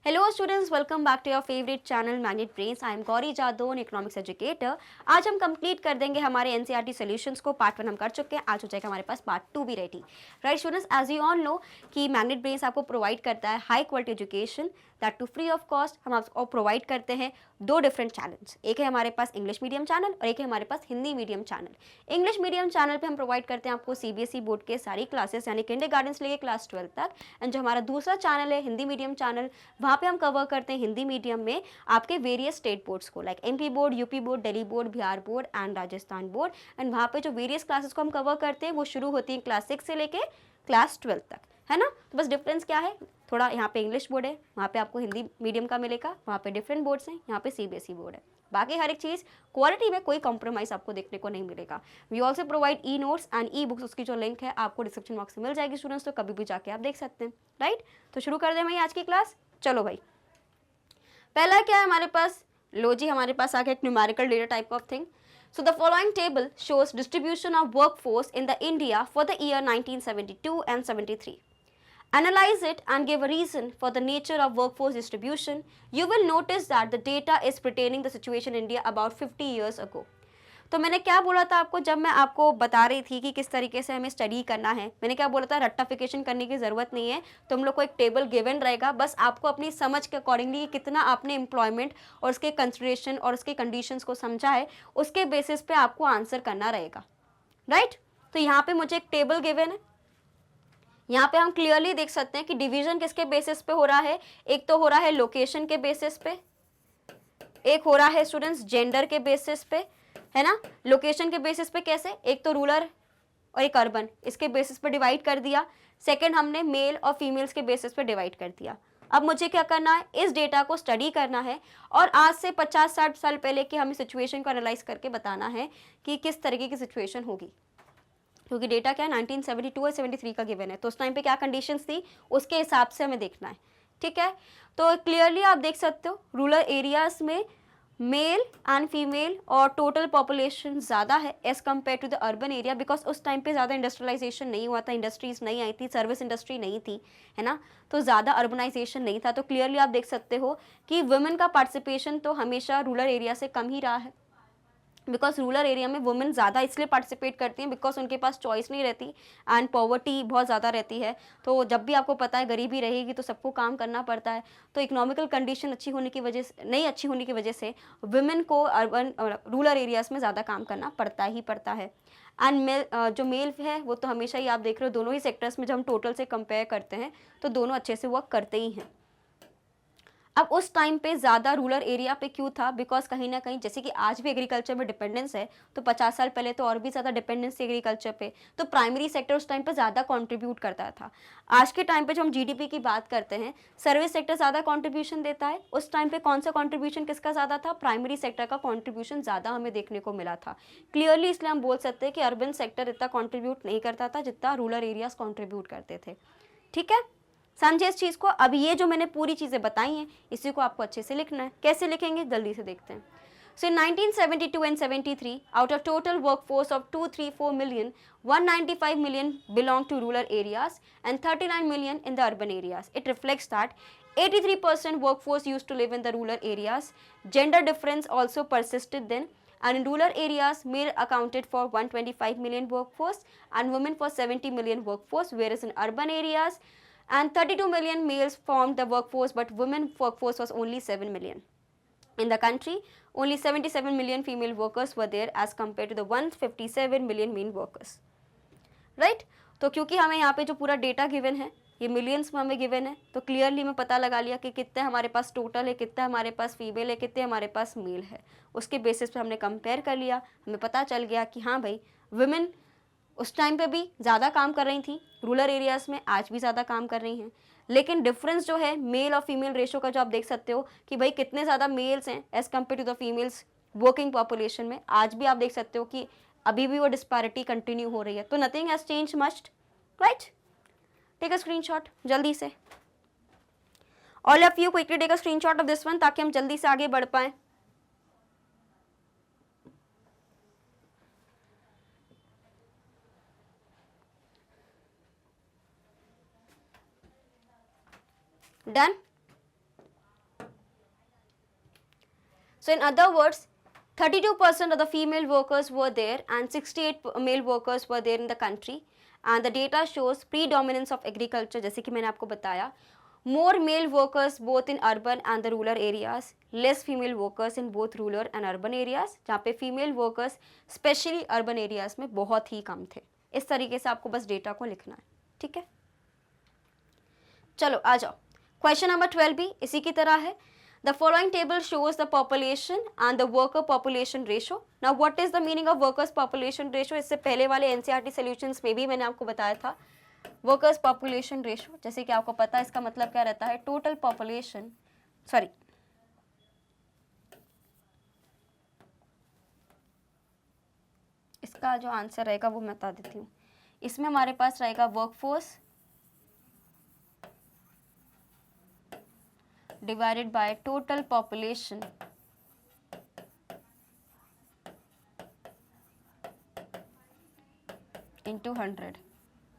Hello students, welcome back to your favourite channel Magnet Brains. I am Gauri Jadhav, economics educator. आज हम complete कर देंगे हमारे एनसीईआरटी सॉल्यूशंस को। पार्ट 1 हम कर चुके हैं, आज हो जाएगा हमारे पास पार्ट 2 भी ready. Right students, as you all know कि मैग्नेट ब्रेन्स आपको प्रोवाइड करता है high quality education, that too free of cost. हम आपको प्रोवाइड करते हैं दो डिफरेंट चैनल्स, एक है हमारे पास इंग्लिश मीडियम चैनल और एक है हमारे पास Hindi medium channel. English medium channel पे हम प्रोवाइड करते हैं आपको सीबीएसई बोर्ड के सारी क्लासेस, यानी किंडरगार्टन से लेकर क्लास 12 तक। एंड जो हमारा दूसरा चैनल है हिंदी मीडियम चैनल, वहाँ पे हम कवर करते हैं हिंदी मीडियम में आपके वेरियस स्टेट बोर्ड्स को, like MP board, UP board, Delhi board, Bihar board and Rajasthan board. And वहाँ पे जो वेरियस क्लासेस को हम कवर करते हैं वो शुरू होती है क्लास 6 से लेके क्लास 12 तक, है ना। तो बस डिफरेंस क्या है, थोड़ा यहाँ पे इंग्लिश बोर्ड है, वहाँ पे आपको हिंदी मीडियम का मिलेगा, वहाँ पे डिफरेंट बोर्ड्स हैं, यहाँ पे सीबीएसई बोर्ड है। बाकी हर एक चीज़ क्वालिटी में कोई कॉम्प्रोमाइज़ आपको देखने को नहीं मिलेगा। We also provide e notes and e books, उसकी जो लिंक है आपको डिस्क्रिप्शन बॉक्स में मिल जाएगी स्टूडेंट्स, तो कभी भी जाके आप देख सकते हैं। राइट, तो शुरू कर दें भाई आज की क्लास। चलो भाई, पहला क्या है हमारे पास, लो जी, हमारे पास आ गया एक numerical data type of thing. So the following table shows distribution of workforce in the India for the year 1972 and 73. Analyze it and give a reason for the nature of workforce distribution. You will notice that the data is pertaining the situation in India about 50 years ago. तो मैंने क्या बोला था आपको, जब मैं आपको बता रही थी कि किस तरीके से हमें स्टडी करना है, मैंने क्या बोला था, रट्टाफिकेशन करने की ज़रूरत नहीं है। तुम लोग को एक टेबल गिवन रहेगा, बस आपको अपनी समझ के अकॉर्डिंगली कितना आपने एम्प्लॉयमेंट और उसके कंसिडरेशन और उसके कंडीशंस को समझा है, उसके बेसिस पे आपको आंसर करना रहेगा। राइट, तो यहाँ पे मुझे एक टेबल गिवन है, यहाँ पे हम क्लियरली देख सकते हैं कि डिवीजन किसके बेसिस पे हो रहा है। एक तो हो रहा है लोकेशन के बेसिस पे, एक हो रहा है स्टूडेंट्स जेंडर के बेसिस पे, है ना। लोकेशन के बेसिस पे कैसे, एक तो रूरल और एक अर्बन, इसके बेसिस पे डिवाइड कर दिया। सेकंड हमने मेल और फीमेल्स के बेसिस पे डिवाइड कर दिया। अब मुझे क्या करना है, इस डेटा को स्टडी करना है और आज से 50-60 साल पहले की हमें सिचुएशन को एनालाइज करके बताना है कि किस तरीके की सिचुएशन होगी, क्योंकि डेटा क्या है 1972 और 73 का गिवन है, तो उस टाइम पे क्या कंडीशंस थी उसके हिसाब से हमें देखना है। ठीक है, तो क्लियरली आप देख सकते हो रूरल एरियाज में मेल एंड फीमेल और टोटल पॉपुलेशन ज़्यादा है as compare to the urban area, because उस टाइम पे ज़्यादा इंडस्ट्रियलाइजेशन नहीं हुआ था, इंडस्ट्रीज नहीं आई थी, सर्विस इंडस्ट्री नहीं थी, है ना, तो ज़्यादा अर्बनाइजेशन नहीं था। तो क्लियरली आप देख सकते हो कि वुमेन का पार्टिसिपेशन तो हमेशा रूरल एरिया से कम ही रहा है, बिकॉज रूरल एरिया में वुमेन ज़्यादा इसलिए पार्टिसिपेट करती हैं बिकॉज उनके पास चॉइस नहीं रहती एंड पॉवर्टी बहुत ज़्यादा रहती है। तो जब भी आपको पता है गरीबी रहेगी तो सबको काम करना पड़ता है, तो इकोनॉमिकल कंडीशन अच्छी होने की वजह से, नहीं अच्छी होने की वजह से वुमेन को अर्बन रूरल एरियाज़ में ज़्यादा काम करना पड़ता ही पड़ता है। एंड मेल जो मेल है वो तो हमेशा ही आप देख रहे हो, दोनों ही सेक्टर्स में जब हम टोटल से कंपेयर करते हैं तो दोनों अच्छे से वर्क करते ही हैं। अब उस टाइम पे ज़्यादा रूरल एरिया पे क्यों था, बिकॉज कहीं ना कहीं जैसे कि आज भी एग्रीकल्चर में डिपेंडेंस है, तो 50 साल पहले तो और भी ज़्यादा डिपेंडेंस थी एग्रीकल्चर पे, तो प्राइमरी सेक्टर उस टाइम पे ज़्यादा कंट्रीब्यूट करता था। आज के टाइम पे जब हम जीडीपी की बात करते हैं, सर्विस सेक्टर ज़्यादा कंट्रीब्यूशन देता है। उस टाइम पे कौन सा कंट्रीब्यूशन किसका ज़्यादा था, प्राइमरी सेक्टर का कंट्रीब्यूशन ज़्यादा हमें देखने को मिला था। क्लियरली इसलिए हम बोल सकते हैं कि अर्बन सेक्टर इतना कॉन्ट्रीब्यूट नहीं करता था जितना रूरल एरियाज कॉन्ट्रीब्यूट करते थे। ठीक है, समझे इस चीज़ को। अब ये जो मैंने पूरी चीज़ें बताई हैं इसी को आपको अच्छे से लिखना है। कैसे लिखेंगे जल्दी से देखते हैं। So in 1972 and 73, out of total workforce of 234 million, 195 million belong to rural areas and 39 million in the urban areas. It reflects that 83% workforce used to live in the rural areas. Gender difference also persisted then, and in rural areas, male accounted for 125 million workforce and women for 70 million workforce, whereas in urban areas, and 32 million males formed the workforce, but women workforce was only 7 million. In the country, only 77 million female workers were there as compared to the 157 million male workers. Right? तो क्योंकि हमें यहाँ पे जो पूरा data given है ये millions में हमें गिवन है, तो क्लियरली मैं पता लगा लिया कि कितने हमारे पास टोटल है, कितना हमारे पास फीमेल है, कितने हमारे पास मेल है। उसके बेसिस पे हमने कंपेयर कर लिया, हमें पता चल गया कि हाँ भाई वुमेन उस टाइम पे भी ज़्यादा काम कर रही थी रूरल एरियाज़ में, आज भी ज़्यादा काम कर रही हैं, लेकिन डिफरेंस जो है मेल और फीमेल रेशो का जो आप देख सकते हो कि भाई कितने ज़्यादा मेल्स हैं as compare to the females working population में, आज भी आप देख सकते हो कि अभी भी वो डिस्पैरिटी कंटिन्यू हो रही है। तो nothing has change much, right. Take a screenshot जल्दी से, all of you quickly take a screenshot of this one ताकि हम जल्दी से आगे बढ़ पाएँ। Done. So in other words, 32% of the female workers were there and 68 male workers were there in the country, and the data shows predominance of agriculture. जैसे कि मैंने आपको बताया, more male workers both in urban and the rural areas, less female workers in both rural and urban areas, जहाँ पे female workers specially urban areas में बहुत ही कम थे। इस तरीके से आपको बस डेटा को लिखना है, ठीक है। चलो आ जाओ, क्वेश्चन नंबर 12 भी इसी की तरह है। The following table shows the population and the worker population ratio. Now what is the meaning of workers population ratio? इससे पहले वाले NCERT solutions में भी मैंने आपको बताया था workers population ratio, जैसे कि आपको पता है इसका मतलब क्या रहता है, total population, सॉरी इसका जो आंसर रहेगा वो मैं बता देती हूँ। इसमें हमारे पास रहेगा workforce divided by total population into 100,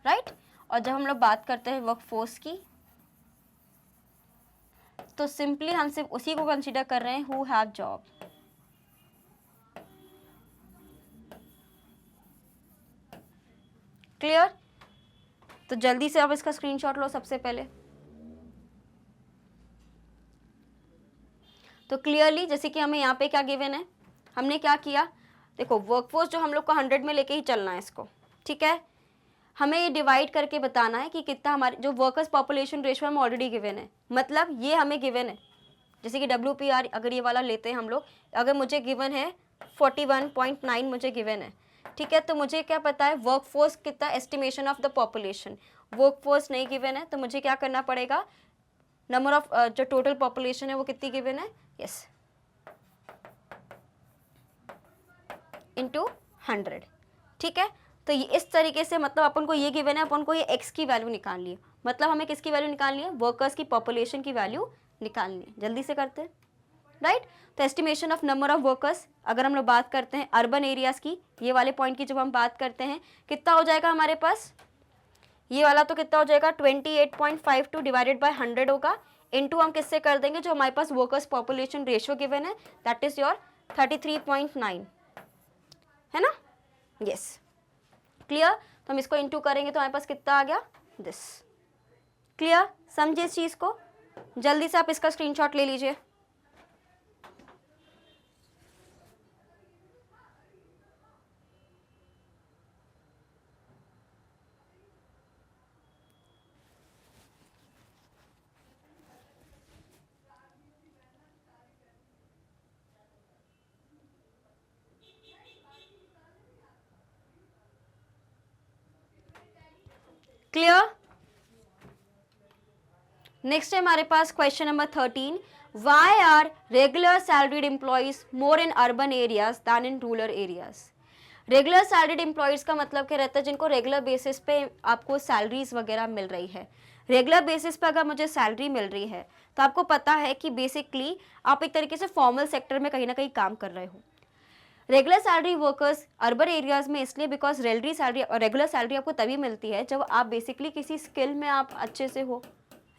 right. और जब हम लोग बात करते हैं वर्कफोर्स की, तो सिंपली हम सिर्फ उसी को कंसीडर कर रहे हैं हु हैव जॉब। क्लियर? तो जल्दी से आप इसका स्क्रीनशॉट लो सबसे पहले। तो क्लियरली जैसे कि हमें यहाँ पे क्या गिवन है, हमने क्या किया, देखो वर्कफोर्स जो हम लोग को 100 में लेके ही चलना है इसको, ठीक है। हमें ये डिवाइड करके बताना है कि कितना हमारे जो वर्कर्स पॉपुलेशन रेशियो हमें ऑलरेडी गिवन है, मतलब ये हमें गिवन है। जैसे कि WPR अगर ये वाला लेते हैं हम लोग, अगर मुझे गिवन है 41.9 मुझे गिवन है, ठीक है, तो मुझे क्या पता है वर्कफोर्स कितना, estimation of the population, workforce नहीं गिवन है, तो मुझे क्या करना पड़ेगा, नंबर ऑफ जो टोटल पॉपुलेशन है वो कितनी गिवन है, यस, इंटू 100, ठीक है। तो ये इस तरीके से, मतलब अपन को ये गिवन है, अपन को ये x की वैल्यू निकालनी है, मतलब हमें किसकी वैल्यू निकालनी है, वर्कर्स की पॉपुलेशन की वैल्यू निकालनी है। जल्दी से करते हैं, राइट। तो estimation of number of workers, अगर हम लोग बात करते हैं अर्बन एरियाज की, ये वाले पॉइंट की जब हम बात करते हैं, कितना हो जाएगा हमारे पास, ये वाला तो कितना हो जाएगा 28.52 डिवाइडेड बाय 100 होगा, इनटू हम किससे कर देंगे, जो हमारे पास वर्कर्स पॉपुलेशन रेशियो गिवन है, दैट इज योर 33.9, है ना, यस। क्लियर? तो हम इसको इनटू करेंगे तो हमारे पास कितना आ गया, दिस। क्लियर? समझिए इस चीज को, जल्दी से आप इसका स्क्रीनशॉट ले लीजिए। क्लियर? नेक्स्ट है हमारे पास question number 13, why are regular salaried employees more in urban areas than in rural areas. Regular salaried employees का मतलब क्या रहता है, जिनको रेगुलर बेसिस पे आपको सैलरीज वगैरह मिल रही है। रेगुलर बेसिस पे अगर मुझे सैलरी मिल रही है तो आपको पता है कि बेसिकली आप एक तरीके से फॉर्मल सेक्टर में कहीं ना कहीं काम कर रहे हो। Regular salary workers urban areas में इसलिए बिकॉज रेगुलर सैलरी आपको तभी मिलती है जब आप बेसिकली किसी स्किल में आप अच्छे से हो,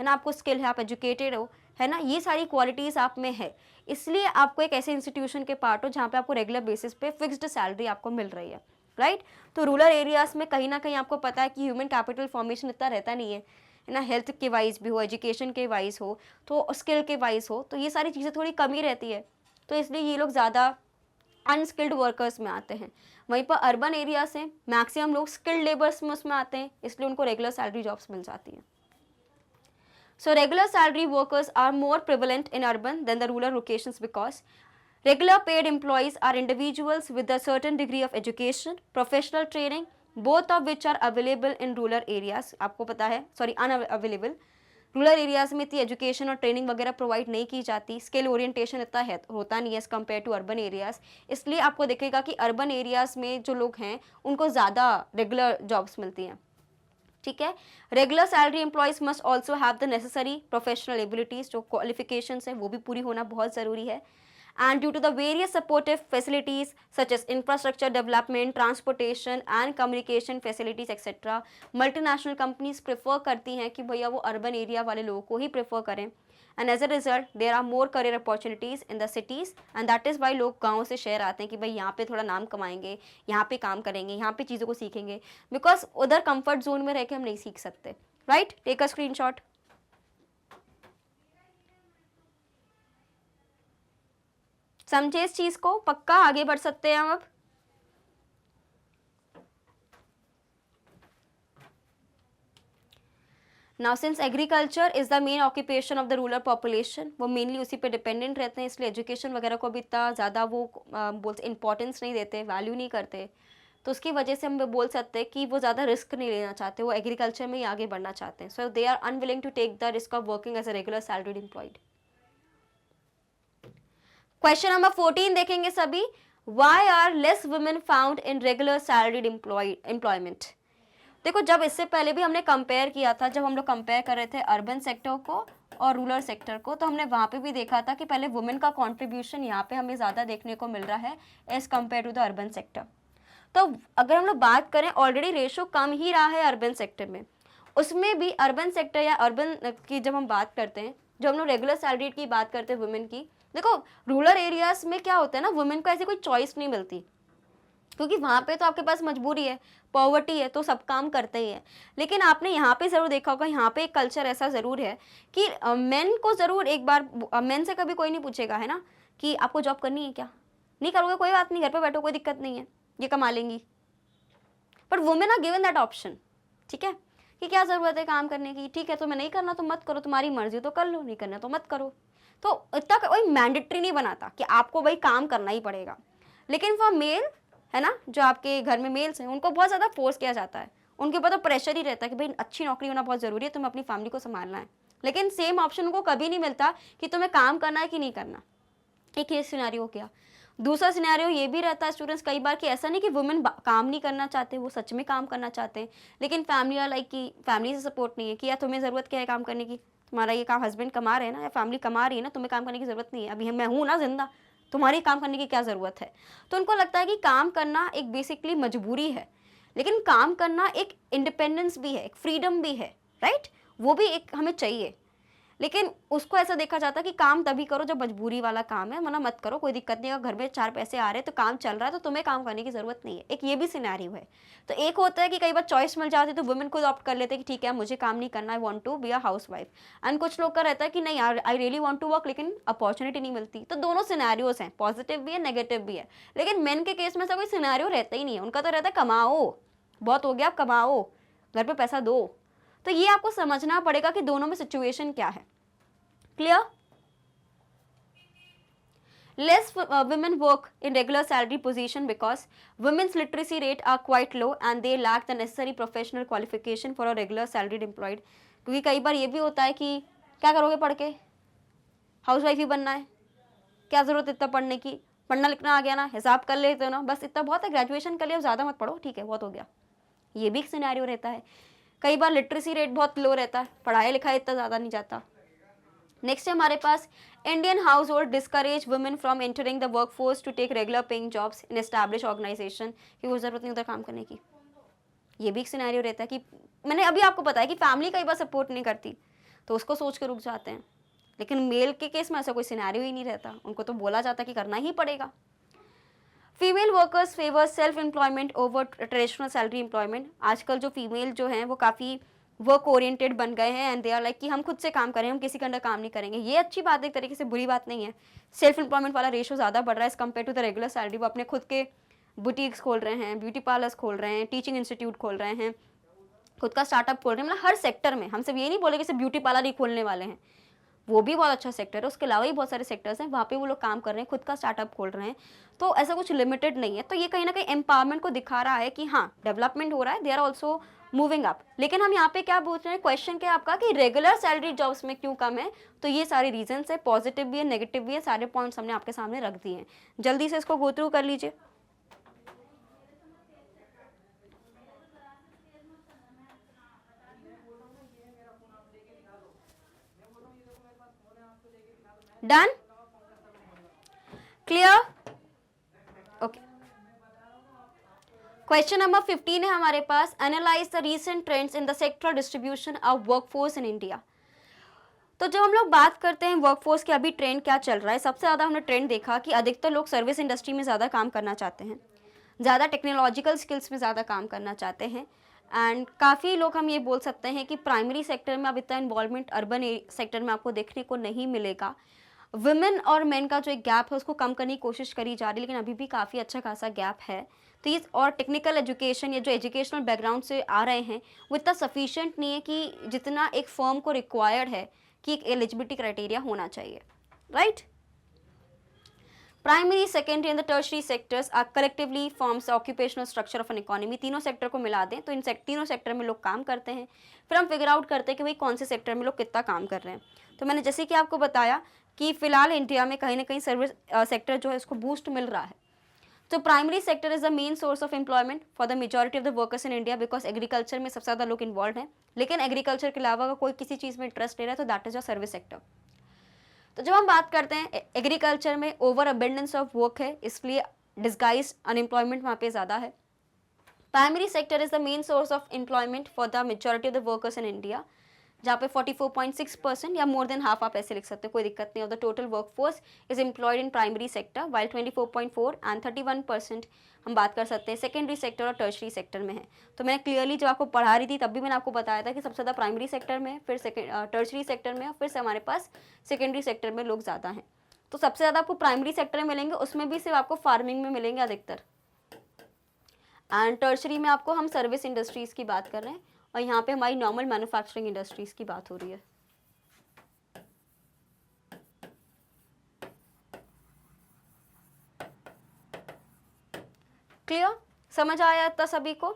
है ना, आपको स्किल है, आप एजुकेटेड हो, है ना, ये सारी क्वालिटीज़ आप में है, इसलिए आपको एक ऐसे इंस्टीट्यूशन के पार्ट हो जहाँ पे आपको रेगुलर बेसिस पे फिक्स्ड सैलरी आपको मिल रही है, राइट। तो रूरल एरियाज़ में कहीं ना कहीं आपको पता है कि ह्यूमन कैपिटल फॉर्मेशन इतना रहता नहीं है ना, हेल्थ के वाइज भी हो, एजुकेशन के वाइज हो, तो स्किल के वाइज हो, तो ये सारी चीज़ें थोड़ी कमी रहती है, तो इसलिए ये लोग ज़्यादा अनस्किल्ड वर्कर्स में आते हैं। वहीं पर अर्बन एरिया से मैक्सिमम लोग स्किल्ड लेबर्स में उसमें आते हैं, इसलिए उनको रेगुलर सैलरी जॉब्स मिल जाती हैं। So regular salary workers are more prevalent in urban than the rural locations because regular paid employees are individuals with a certain degree of education, professional training, both of which are available in rural areas. आपको पता है, sorry unavailable. Rural areas में इतनी education और training वगैरह provide नहीं की जाती, स्किल ओरिएंटेशन इतना है होता नहीं है as compare to urban areas, इसलिए आपको देखेगा कि अर्बन एरियाज में जो लोग हैं उनको ज़्यादा रेगुलर जॉब्स मिलती हैं, ठीक है। Regular salary employees must also have the necessary professional abilities, जो क्वालिफिकेशंस हैं वो भी पूरी होना बहुत ज़रूरी है। And due to the various supportive facilities such as infrastructure development, transportation and communication facilities etc., multinational companies prefer करती हैं कि भैया वो urban area वाले लोगों को ही prefer करें, and as a result there are more career opportunities in the cities, and that is why लोग गाँव से शहर आते हैं कि भाई यहाँ पे थोड़ा नाम कमाएंगे, यहाँ पे काम करेंगे, यहाँ पे चीज़ों को सीखेंगे, बिकॉज उधर कंफर्ट जोन में रह के हम नहीं सीख सकते. Right, take a screenshot. समझे इस चीज को, पक्का आगे बढ़ सकते हैं हम अब. Now since agriculture is the main occupation of the rural population, वो मेनली उसी पे डिपेंडेंट रहते हैं, इसलिए एजुकेशन वगैरह को भी इतना ज़्यादा वो बोलते इंपॉर्टेंस नहीं देते, वैल्यू नहीं करते. तो उसकी वजह से हम बोल सकते हैं कि वो ज़्यादा रिस्क नहीं लेना चाहते, वो एग्रीकल्चर में ही आगे बढ़ना चाहते हैं. So they are unwilling to take the risk of working as a regular salaried employed. Question number 14 देखेंगे सभी. Why are less women found in regular salaried employment. देखो, जब इससे पहले भी हमने कंपेयर किया था, जब हम लोग कंपेयर कर रहे थे अर्बन सेक्टर को और रूरल सेक्टर को, तो हमने वहाँ पे भी देखा था कि पहले वुमेन का कंट्रीब्यूशन यहाँ पे हमें ज़्यादा देखने को मिल रहा है as compare to the urban sector. तो अगर हम लोग बात करें, ऑलरेडी रेशो कम ही रहा है अर्बन सेक्टर में, उसमें भी अर्बन सेक्टर या अर्बन की जब हम बात करते हैं, जब हम लोग रेगुलर सैलरी की बात करते हैं वुमेन की, देखो रूरल एरियाज में क्या होता है ना, वुमेन को ऐसी कोई चॉइस नहीं मिलती, क्योंकि वहाँ पे तो आपके पास मजबूरी है, पॉवर्टी है, तो सब काम करते ही है. लेकिन आपने यहाँ पे ज़रूर देखा होगा, यहाँ पे एक कल्चर ऐसा ज़रूर है कि मेन को ज़रूर एक बार, मेन से कभी कोई नहीं पूछेगा है ना कि आपको जॉब करनी है क्या, नहीं करोगे कोई बात नहीं, घर पे बैठो कोई दिक्कत नहीं है, ये कमा लेंगी. But women are given that option, ठीक है, कि क्या ज़रूरत है काम करने की, ठीक है तुम्हें नहीं करना तो मत करो, तुम्हारी मर्जी तो कर लो, नहीं करना तो मत करो. तो इतना कोई मैंडेटरी नहीं बनाता कि आपको भाई काम करना ही पड़ेगा. लेकिन फॉर मेल है ना, जो आपके घर में मेल्स हैं, उनको बहुत ज़्यादा फोर्स किया जाता है, उनके ऊपर तो प्रेशर ही रहता है कि भाई अच्छी नौकरी होना बहुत ज़रूरी है, तुम्हें अपनी फैमिली को संभालना है. लेकिन सेम ऑप्शन उनको कभी नहीं मिलता कि तुम्हें काम करना है कि नहीं करना. एक ये सिनेरियो किया. दूसरा सिनेरियो ये भी रहता है स्टूडेंट्स कई बार कि ऐसा नहीं कि वुमेन काम नहीं करना चाहते, वो सच में काम करना चाहते हैं, लेकिन फैमिली या लाइक कि फैमिली से सपोर्ट नहीं है कि यार तुम्हें ज़रूरत क्या है काम करने की, तुम्हारा ये काम हस्बैंड कमा रहे हैं ना, या फैमिली कमा रही है ना, तुम्हें काम करने की ज़रूरत नहीं है, अभी मैं हूँ ना जिंदा, तुम्हारी काम करने की क्या ज़रूरत है. तो उनको लगता है कि काम करना एक बेसिकली मजबूरी है, लेकिन काम करना एक इंडिपेंडेंस भी है, एक फ्रीडम भी है. राइट, वो भी एक हमें चाहिए. लेकिन उसको ऐसा देखा जाता है कि काम तभी करो जब मजबूरी वाला काम है, वरना मत करो, कोई दिक्कत नहीं है, घर में 4 पैसे आ रहे हैं तो काम चल रहा है, तो तुम्हें काम करने की ज़रूरत नहीं है. एक ये भी सिनेरियो है. तो एक होता है कि कई बार चॉइस मिल जाती है तो वुमेन खुद ऑप्ट कर लेते हैं कि ठीक है मुझे काम नहीं करना, I want to be a housewife. And कुछ लोग का रहता है कि नहीं यार I really want to work, लेकिन अपॉर्चुनिटी नहीं मिलती. तो दोनों सिनेरियोज हैं, पॉजिटिव भी है, नेगेटिव भी है. लेकिन मेन के केस में ऐसा कोई सिनेरियो रहता ही नहीं है, उनका तो रहता है कमाओ, बहुत हो गया, आप कमाओ, घर पर पैसा दो. तो ये आपको समझना पड़ेगा कि दोनों में सिचुएशन क्या है. Clear? Less women work in regular salary position because women's literacy rate are quite low and they lack the necessary professional qualification for a regular salaried employed. क्योंकि कई बार ये भी होता है कि क्या करोगे पढ़ के, हाउस वाइफ ही बनना है, क्या ज़रूरत इतना पढ़ने की, पढ़ना लिखना आ गया ना, हिसाब कर लेते हो ना, बस इतना बहुत है, ग्रेजुएशन कर लिया, ज़्यादा मत पढ़ो, ठीक है बहुत हो गया. ये भी एक सिनेरियो रहता है. कई बार लिटरेसी रेट बहुत लो रहता है, पढ़ाई लिखाई इतना ज़्यादा नहीं जाता. नेक्स्ट है हमारे पास Indian household discourage women from entering the work force to take regular paying jobs in establish organisation, कि वो ज़रूरत नहीं उधर काम करने की. ये भी एक सिनेरियो रहता है कि मैंने अभी आपको बताया कि फैमिली कई बार सपोर्ट नहीं करती, तो उसको सोच के रुक जाते हैं. लेकिन मेल के केस में ऐसा कोई सिनेरियो ही नहीं रहता, उनको तो बोला जाता है कि करना ही पड़ेगा. Female workers favour self employment over traditional salary employment. आजकल जो फीमेल जो हैं वो काफ़ी वर्क ओरिएंटेड बन गए हैं, एंड दे आर लाइक कि हम खुद से काम करें, हम किसी के अंडर काम नहीं करेंगे. ये अच्छी बात है, एक तरीके से बुरी बात नहीं है. सेल्फ एम्प्लॉयमेंट वाला रेशो ज़्यादा बढ़ रहा है as compare to the regular salary. वो अपने खुद के बुटीक्स खोल रहे हैं, ब्यूटी पार्लर्स खोल रहे हैं, टीचिंग इंस्टीट्यूट खोल रहे हैं, खुद का स्टार्टअप खोल रहे हैं. मतलब हर सेक्टर में, हम सिर्फ ये नहीं बोले कि सिर्फ ब्यूटी पार्लर ही खोलने वाले हैं, वो भी बहुत अच्छा सेक्टर है, उसके अलावा ही बहुत सारे सेक्टर्स हैं, वहाँ पे वो लोग काम कर रहे हैं, खुद का स्टार्टअप खोल रहे हैं. तो ऐसा कुछ लिमिटेड नहीं है. तो ये कहीं ना कहीं एम्पावरमेंट को दिखा रहा है कि हाँ डेवलपमेंट हो रहा है, they are also moving up. लेकिन हम यहाँ पे क्या पूछ रहे हैं, क्वेश्चन क्या है आपका कि रेगुलर सैलरी जॉब्स में क्यों कम है. तो ये सारे रीजंस है, पॉजिटिव भी है, नेगेटिव भी है, सारे पॉइंट्स हमने आपके सामने रख दिए हैं. जल्दी से इसको गो थ्रू कर लीजिए. Done, clear, okay. Question number 15 है हमारे पास, analyse the recent trends in the sectoral distribution of workforce in India. तो जब हम लोग बात करते हैं वर्कफोर्स की अभी ट्रेंड क्या चल रहा है, सबसे ज़्यादा हमने ट्रेंड देखा कि अधिकतर लोग सर्विस इंडस्ट्री में ज़्यादा काम करना चाहते हैं, ज़्यादा टेक्नोलॉजिकल स्किल्स में ज़्यादा काम करना चाहते हैं। एंड काफ़ी लोग हम ये बोल सकते हैं कि प्राइमरी सेक्टर में अब इतना इन्वॉल्वमेंट अर्बन सेक्टर में आपको देखने को नहीं मिलेगा। वुमेन और मेन का जो एक गैप है उसको कम करने की कोशिश करी जा रही है, लेकिन अभी भी काफ़ी अच्छा खासा गैप है। तो ये और टेक्निकल एजुकेशन या जो एजुकेशनल बैकग्राउंड से आ रहे हैं वो इतना सफिशिएंट नहीं है कि जितना एक फर्म को रिक्वायर्ड है कि एक एलिजिबिलिटी क्राइटेरिया होना चाहिए, right. Primary, secondary and the tertiary sectors are collectively forms occupational structure of an economy. तीनों सेक्टर को मिला दें तो इन तीनों सेक्टर में लोग काम करते हैं, फिर हम फिगर आउट करते हैं कि भाई कौन से सेक्टर में लोग कितना काम कर रहे हैं। तो मैंने जैसे कि आपको बताया कि फिलहाल इंडिया में कहीं ना कहीं सर्विस सेक्टर जो है उसको बूस्ट मिल रहा है। तो primary sector is the main source of employment for the majority of the workers in India, because agriculture में सबसे ज़्यादा लोग इन्वॉल्व हैं। लेकिन एग्रीकल्चर के अलावा अगर कोई किसी चीज़ में इंटरेस्ट ले रहा है तो that is a service sector. तो जब हम बात करते हैं एग्रीकल्चर में ओवर अबेंडेंस ऑफ वर्क है, इसलिए डिस्गाइज अनएम्प्लॉयमेंट वहाँ पे ज़्यादा है। Primary sector is the main source of employment for the majority of the workers in India, जहाँ पे 44.6% या मोर देन हाफ आप ऐसे लिख सकते हो, कोई दिक्कत नहीं। Of the total workforce is employed in primary sector, while 24.4 and 31% हम बात कर सकते हैं सेकेंडरी सेक्टर और टर्शरी सेक्टर में है। तो मैं क्लियरली जब आपको पढ़ा रही थी तब भी मैंने आपको बताया था कि सबसे ज़्यादा प्राइमरी सेक्टर में, फिर टर्शरी सेक्टर में, और फिर से हमारे पास सेकेंडरी सेक्टर में लोग ज़्यादा हैं। तो सबसे ज़्यादा आपको प्राइमरी सेक्टर में मिलेंगे, उसमें भी सिर्फ आपको फार्मिंग में मिलेंगे अधिकतर, एंड टर्शरी में आपको हम सर्विस इंडस्ट्रीज़ की बात कर रहे हैं, और यहाँ पे हमारी नॉर्मल मैन्युफैक्चरिंग इंडस्ट्रीज़ की बात हो रही है। क्लियर, समझ आया था सभी को?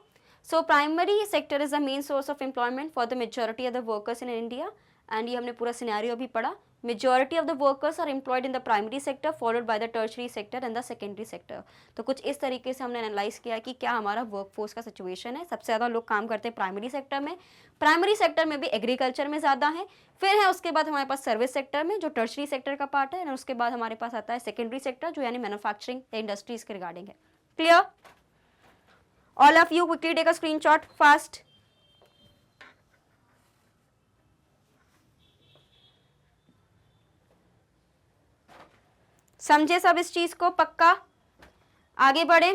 So primary sector is the main source of employment for the majority of the workers in India, and ये हमने पूरा सिनेरियो भी पढ़ा। Majority of the workers are employed in the primary sector followed by the tertiary sector and the secondary sector. तो कुछ इस तरीके से हमने एनालाइज किया कि क्या हमारा वर्कफोर्स का सिचुएशन है। सबसे ज़्यादा लोग काम करते हैं प्राइमरी सेक्टर में, प्राइमरी सेक्टर में भी एग्रीकल्चर में ज़्यादा है, फिर है उसके बाद हमारे पास सर्विस सेक्टर में जो टर्शरी सेक्टर का पार्ट है, और उसके बाद हमारे पास आता है सेकेंडरी सेक्टर जो यानी मैन्युफैक्चरिंग इंडस्ट्रीज के रिगार्डिंग है। Clear? All of you quickly take a screenshot fast. समझे सब इस चीज को पक्का? आगे बढ़े,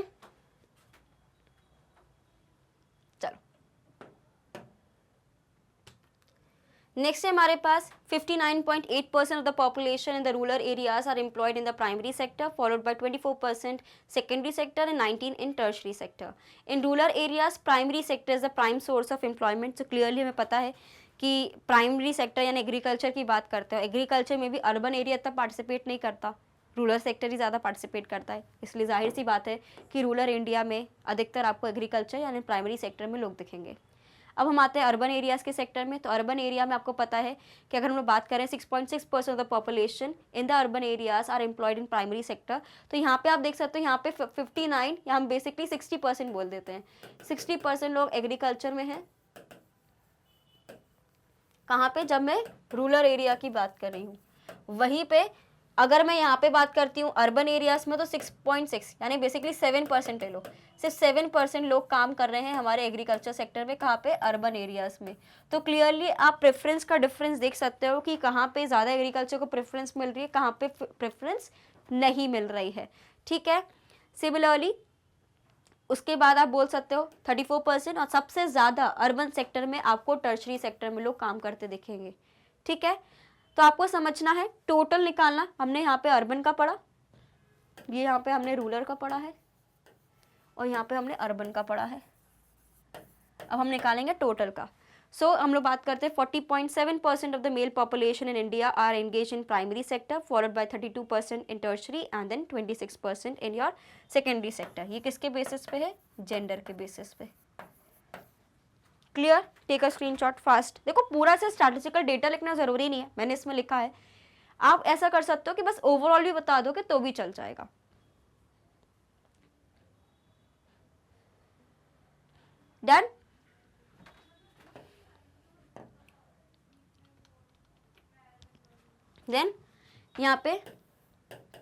चलो। नेक्स्ट है हमारे पास 59.8% of the population in the rural areas are employed in the primary sector, followed by 24% secondary sector and 19 in tertiary sector. In rural areas primary sector is the prime source of employment. तो clearly हमें पता है कि primary sector यानी agriculture की बात करते हो, एग्रीकल्चर में भी अर्बन एरिया इतना पार्टिसिपेट नहीं करता, रूरल सेक्टर ही ज़्यादा पार्टिसिपेट करता है, इसलिए जाहिर सी बात है कि रूरल इंडिया में अधिकतर आपको एग्रीकल्चर यानी प्राइमरी सेक्टर में लोग दिखेंगे। अब हम आते हैं अर्बन एरियाज़ के सेक्टर में। तो अर्बन एरिया में आपको पता है कि अगर हम लोग बात करें 6.6% of the population in the urban areas are employed in primary sector. तो यहाँ पे आप देख सकते हो, यहाँ पे 59 या हम बेसिकली 60% बोल देते हैं, 60% लोग एग्रीकल्चर में हैं। कहाँ पे? जब मैं रूरल एरिया की बात कर रही हूँ। वहीं पे अगर मैं यहाँ पे बात करती हूँ अर्बन एरियाज में तो 6.6 यानी बेसिकली 7% ले लो, सिर्फ 7% लोग काम कर रहे हैं हमारे एग्रीकल्चर सेक्टर में। कहाँ पे? अर्बन एरियाज में। तो क्लियरली आप प्रेफरेंस का डिफरेंस देख सकते हो कि कहाँ पे ज़्यादा एग्रीकल्चर को प्रेफरेंस मिल रही है, कहाँ पे प्रेफरेंस नहीं मिल रही है। ठीक है। सिमिलरली उसके बाद आप बोल सकते हो 34%, और सबसे ज़्यादा अर्बन सेक्टर में आपको टर्शरी सेक्टर में लोग काम करते दिखेंगे। ठीक है। तो आपको समझना है, टोटल निकालना। हमने यहाँ पे अर्बन का पढ़ा, ये यहाँ पे हमने रूरल का पढ़ा है, और यहाँ पे हमने अर्बन का पढ़ा है। अब हम निकालेंगे टोटल का। सो हम लोग बात करते हैं 40.7% of the male population in India are engage in primary sector, followed by 32% in tertiary and then 26% in your secondary sector. ये किसके बेसिस पे है? जेंडर के बेसिस पे। Clear? Take a screenshot fast. देखो पूरा से स्टैटिस्टिकल डेटा लिखना जरूरी नहीं है, मैंने इसमें लिखा है। आप ऐसा कर सकते हो कि बस ओवरऑल भी बता दोगे तो भी चल जाएगा। डन? देन यहाँ पे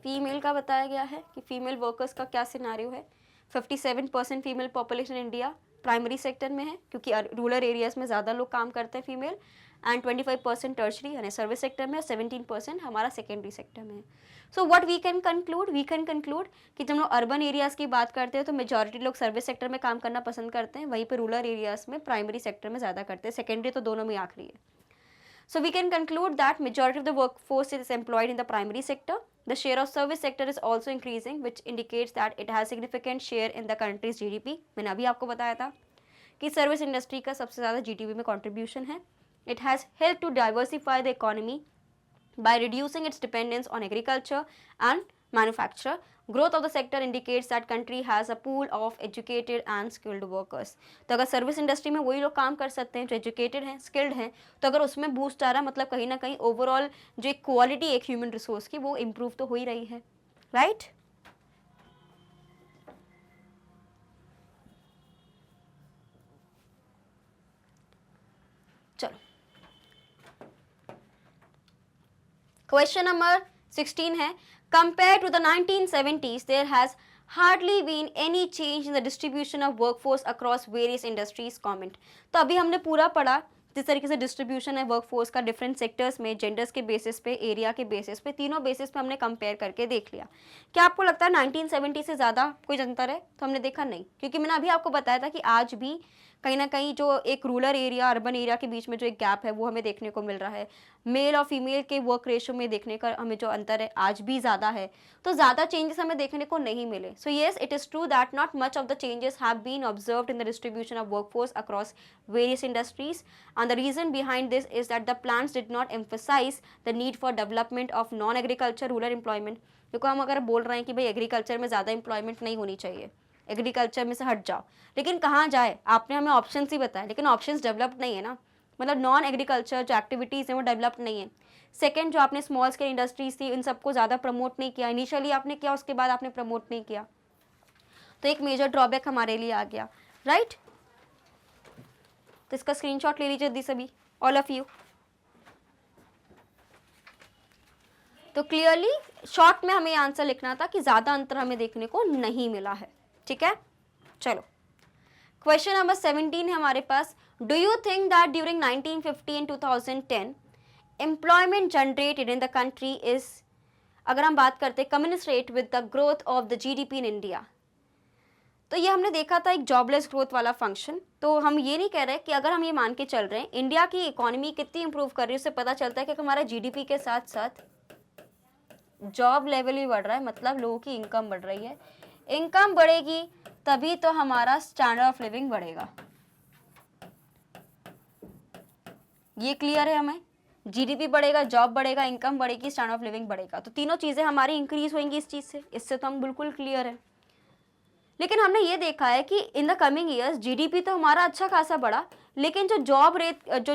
फीमेल का बताया गया है कि फीमेल वर्कर्स का क्या सिनारियो है। 57% female population India primary sector में है, क्योंकि रूरल एरियाज में ज़्यादा लोग काम करते हैं फीमेल, एंड 25% टर्शरी यानी सर्विस सेक्टर में, और 17% हमारा सेकेंडरी सेक्टर में है। So what we can conclude कि जब हम लोग अर्बन एरियाज़ की बात करते हैं तो मेजॉरिटी लोग सर्विस सेक्टर में काम करना पसंद करते हैं, वहीं पर रूरल एरियाज़ में प्राइमरी सेक्टर में ज़्यादा करते हैं, सेकेंडरी तो दोनों में आखिरी है। So we can conclude that majority of the workforce is employed in the primary sector. The share of service sector is also increasing, which indicates that it has significant share in the country's GDP. मैंने अभी आपको बताया था कि service industry का सबसे ज़्यादा GDP में contribution है. It has helped to diversify the economy by reducing its dependence on agriculture and manufacture. Growth of the sector indicates that country has a pool of educated and skilled workers. तो अगर service industry में वही लोग काम कर सकते हैं जो एजुकेटेड हैं, स्किल्ड हैं, तो अगर उसमें बूस्ट आ रहा है मतलब कहीं ना कहीं ओवरऑल जो एक क्वालिटी एक ह्यूमन रिसोर्स की वो इम्प्रूव तो हो ही रही है, राइट? चलो क्वेश्चन नंबर 16 है, compared to the 1970s there has hardly been any change in the distribution of workforce across various industries. Comment. तो अभी हमने पूरा पढ़ा जिस तरीके से डिस्ट्रीब्यूशन है वर्कफोर्स का डिफरेंट सेक्टर्स में, जेंडर्स के बेसिस पे, एरिया के बेसिस पे, तीनों बेसिस पे हमने कंपेयर करके देख लिया। क्या आपको लगता है 1970 से ज़्यादा कोई अंतर है? तो हमने देखा नहीं, क्योंकि मैंने अभी आपको बताया था कि आज भी कहीं ना कहीं जो एक रूरल एरिया अर्बन एरिया के बीच में जो एक गैप है वो हमें देखने को मिल रहा है। मेल और फीमेल के वर्क रेशो में देखने का हमें जो अंतर है आज भी ज़्यादा है, तो ज़्यादा चेंजेस हमें देखने को नहीं मिले। So yes, it is true that not much of the changes have been observed in the distribution of workforce across various industries, and the reason behind this is that the plans did not emphasize the need for development of non-agriculture rural employment. देखो हम अगर बोल रहे हैं कि भाई agriculture में ज़्यादा एम्प्लॉयमेंट नहीं होनी चाहिए, एग्रीकल्चर में से हट जाओ, लेकिन कहाँ जाए? आपने हमें ऑप्शंस ही बताए, लेकिन ऑप्शंस डेवलप्ड नहीं है ना, मतलब नॉन एग्रीकल्चर जो एक्टिविटीज़ हैं वो डेवलप्ड नहीं है। सेकेंड, जो आपने स्मॉल स्केल इंडस्ट्रीज थी इन सबको ज़्यादा प्रमोट नहीं किया, इनिशियली आपने किया उसके बाद आपने प्रमोट नहीं किया, तो एक मेजर ड्रॉबैक हमारे लिए आ गया, राइट? तो इसका स्क्रीनशॉट ले लीजिए दी सभी, ऑल ऑफ यू। तो क्लियरली शॉर्ट में हमें आंसर लिखना था कि ज़्यादा अंतर हमें देखने को नहीं मिला है, ठीक है? चलो क्वेश्चन नंबर 17 है हमारे पास, do you think that during 1950 and 2010 employment generated in the country is, अगर हम बात करते commensurate with the growth of the GDP in India, तो ये हमने देखा था एक जॉबलेस ग्रोथ वाला फंक्शन। तो हम ये नहीं कह रहे कि अगर हम ये मान के चल रहे हैं इंडिया की इकोनॉमी कितनी इंप्रूव कर रही है, उससे पता चलता है कि हमारा GDP के साथ साथ जॉब लेवल भी बढ़ रहा है, मतलब लोगों की इनकम बढ़ रही है। इनकम बढ़ेगी तभी तो हमारा स्टैंडर्ड ऑफ लिविंग बढ़ेगा, ये क्लियर है हमें? GDP बढ़ेगा, जॉब बढ़ेगा, इनकम बढ़ेगी, स्टैंडर्ड ऑफ लिविंग बढ़ेगा, तो तीनों चीज़ें हमारी इंक्रीज होंगी इस चीज़ से, इससे तो हम बिल्कुल क्लियर है। लेकिन हमने ये देखा है कि in the coming years GDP तो हमारा अच्छा खासा बढ़ा, लेकिन जो